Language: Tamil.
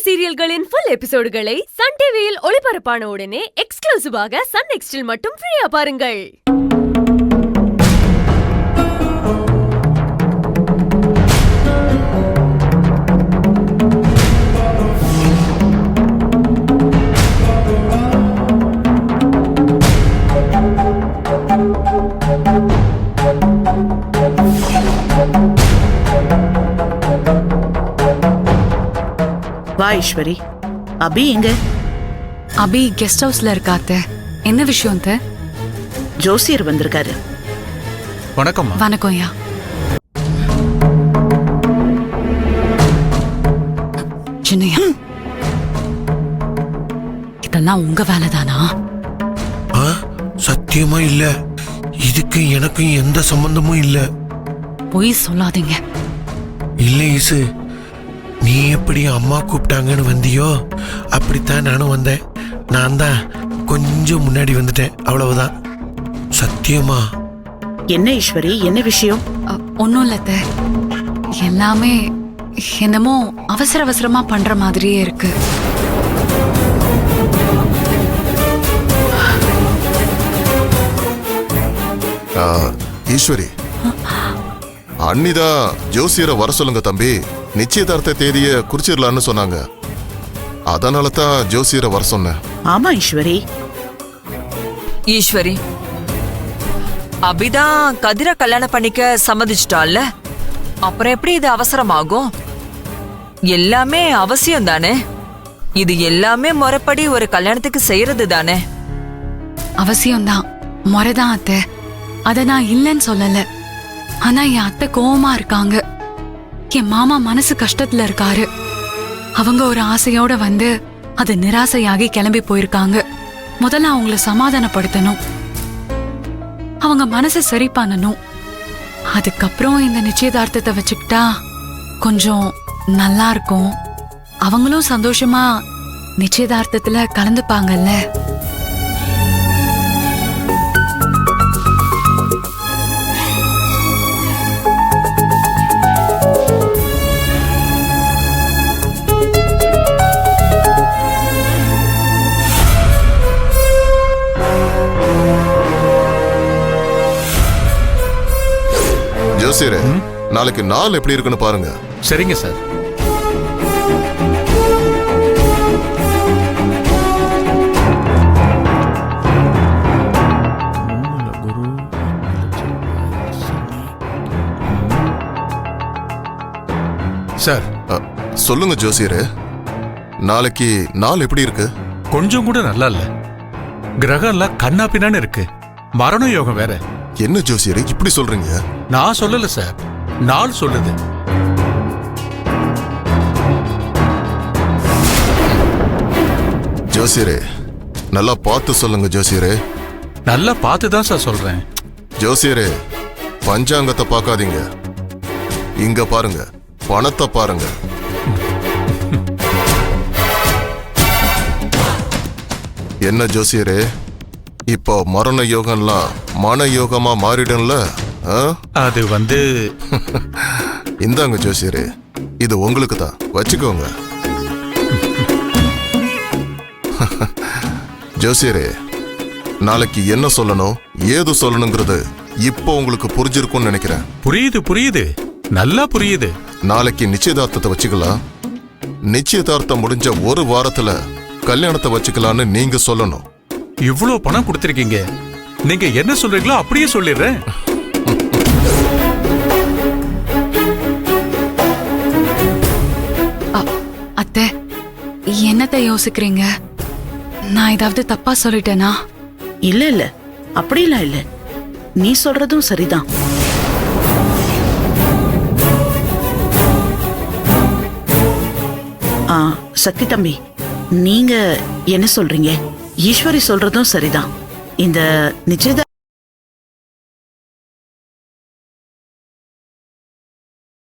சீரியல்களின் ஃபுல் எபிசோடுகளை சன் டிவியில் ஒளிபரப்பான உடனே எக்ஸ்க்ளூசிவாக சன் நெக்ஸ்டில் மட்டும் ஃப்ரீயா பாருங்கள். வா ஈஸ்வரி. அபி எங்க? அபி கெஸ்ட் ஹவுஸ்ல இருக்காத்த. என்ன விஷயம்? ஜோசியர் வந்திருக்காரு. வணக்கம். வணக்கம் ஐயா. சின்னையா, இதெல்லாம் உங்க வேலைதானா? சத்தியமா இல்ல. இதுக்கு எனக்கும் எந்த சம்பந்தமும் இல்ல. பொய் சொல்லாதீங்க. இல்ல ஈசு, நீ எப்படி அம்மா கூப்பிட்டாங்கன்னு வந்தியோ அப்படித்தான் நானும் வந்தேன். நான் தான் கொஞ்சம் முன்னாடி வந்துட்டேன், அவ்வளவுதான். சத்தியமா. என்ன ஈஸ்வரி, என்ன விஷயம்? ஒன்னும் இல்ல, எல்லாமே என்னமோ அவசர அவசரமா பண்ற மாதிரியே இருக்கு. ஈஸ்வரி, அன்னிதா ஜோசியரை வர சொல்லுங்க தம்பி, நிச்சயதார்த்த தேதியை குறிச்சிடலான்னு சொன்னாங்க. அதனால தான் ஜோசியரை வர சொன்னேன். ஆமா ஈஸ்வரி. ஈஸ்வரி, அபிதான் கதிர கல்யாணம் பண்ணிக்க சம்மதிச்சிட்டால, அப்புறம் எப்படி இது அவசரமாகும்? எல்லாமே அவசியம் தானே. இது எல்லாமே முறைப்படி ஒரு கல்யாணத்துக்கு செய்யறது தானே. அவசியம்தான், முறைதான் அத்தை. அத நான் இல்லைன்னு சொல்லல. ஆனா என் அத்தை கோவமா இருக்காங்க. என் மாமா மனசு கஷ்டத்துல இருக்காரு. அவங்க ஒரு ஆசையோட வந்து அது நிராசையாகி கிளம்பி போயிருக்காங்க. முதல்ல அவங்கள சமாதானப்படுத்தணும், அவங்க மனசை சரி பண்ணணும். அதுக்கப்புறம் இந்த நிச்சயதார்த்தத்தை வச்சுக்கிட்டா கொஞ்சம் நல்லா இருக்கும். அவங்களும் சந்தோஷமா நிச்சயதார்த்தத்துல கலந்துப்பாங்கல்ல. ஜோசியரே, நாளைக்கு நாள் எப்படி இருக்குன்னு பாருங்க. சரிங்க சார். சார் சொல்லுங்க ஜோசியரே, நாளைக்கு நாள் எப்படி இருக்கு? கொஞ்சம் கூட நல்லா இல்ல. கிரகம் எல்லாம் கண்ணா பின்னான்னு இருக்கு. மரண யோகம் வேற. என்ன ஜோசியரே இப்படி சொல்றீங்க? நான் சொல்லல சார், நாள் சொல்லுது. ஜோசியரே, நல்லா பார்த்து சொல்லுங்க ஜோசியரே. நல்லா பார்த்து தான் சார் சொல்றேன். ஜோசியரே, பஞ்சாங்கத்தை பார்க்காதீங்க, இங்க பாருங்க, பணத்தை பாருங்க. என்ன ஜோசியரே, இப்போ மரண யோகம்லாம் மன யோகமா மாறிடும்ல? அது வந்து இந்தாங்க ஜோசியரே, இது உங்களுக்கு தான், வச்சுக்கோங்க. ஜோசியரே, நாளைக்கு என்ன சொல்லணும் ஏது சொல்லணுங்கிறது இப்போ உங்களுக்கு புரிஞ்சிருக்கும்னு நினைக்கிறேன். புரியுது புரியுது, நல்லா புரியுது. நாளைக்கு நிச்சயதார்த்தத்தை வச்சுக்கலாம். நிச்சயதார்த்தம் முடிஞ்ச ஒரு வாரத்துல கல்யாணத்தை வச்சுக்கலான்னு நீங்க சொல்லணும். இவ்வளவு பணம் கொடுத்திருக்கீங்க, நீங்க என்ன சொல்றீங்களோ அப்படியே சொல்லிடுறேன். அத்தை, என்னத்தை யோசிக்கிறீங்க? நான் ஏதாவது தப்பா சொல்லிட்டேனா? இல்ல இல்ல, அப்படிலாம் இல்ல. நீ சொல்றதும் சரிதான். சக்தி தம்பி, நீங்க என்ன சொல்றீங்க? ஈஸ்வரி சொல்றதும் சரிதான். இந்த நிச்சயதார்த்த